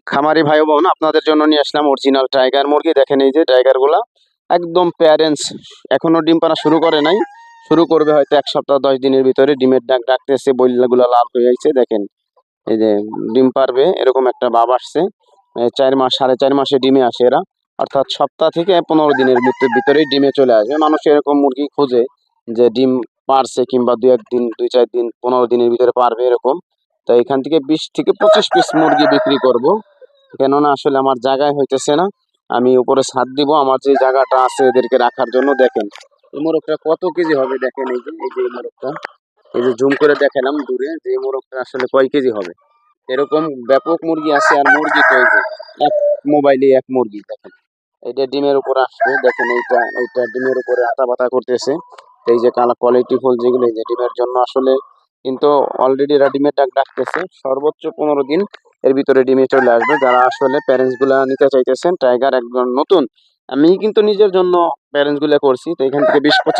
খামারি ভাই বোন, আপনাদের জন্য নিয়ে আসলাম অরিজিনাল টাইগার মুরগি। দেখেন এই যে টাইগার গুলা একদম প্যারেন্টস, এখনো ডিম পাড়া শুরু করে নাই। শুরু করবে হয়তো 1 সপ্তাহ 10 দিনের ভিতরে। ডিমের ডাক ডাকতেছে, বইলাগুলা লাল হয়ে যাচ্ছে। দেখেন এই যে ডিম পারবে এরকম একটা ভাব আসছে। 4 মাস 4.5 মাসে ডিমে আসে এরা, অর্থাৎ সপ্তাহ থেকে 15 দিনের ভিতরেই ডিমে চলে আসবে। মানুষ এরকম মুরগি খোঁজে যে ডিম পারছে, কিংবা 2-1 দিন 2-4 দিন 15 দিনের ভিতরে পারবে এরকম। তো এখান থেকে 20 থেকে 25 পিস মুরগি বিক্রি করব, কেননা আসলে আমার জায়গায় হইতেছে না। আমি উপরে ছাদ দিব, আমার যে জায়গাটা আছে এদেরকে রাখার জন্য। দেখেন এই মোরগটা কত কেজি হবে, দেখেন এই যে এই মোরগটা, এই যে জুম করে দেখালাম দূরে, যে এই মোরগটা আসলে কয় কেজি হবে। এরকম ব্যাপক মুরগি আছে। আর মুরগি তো এই যে এক মোবাইলে এক মুরগি, দেখেন এইটা ডিমের উপর আসবে। দেখেন এইটা ডিমের উপরে আতা পাতা করতেছে। এই যে কালা কোয়ালিটি ফুল যেগুলো, এই যে ডিমের জন্য আসলে, কিন্তু অলরেডি এরা ডিমের ডাক ডাকতেছে। সর্বোচ্চ 15 দিন এর ভিতরে ডিমে চলে আসবে। যারা আসলে প্যারেন্টস গুলা নিতে চাইতেছেন টাইগার একদম নতুন, আমি কিন্তু নিজের জন্য প্যারেন্টস গুলা করছি। তো এখান থেকে 20-25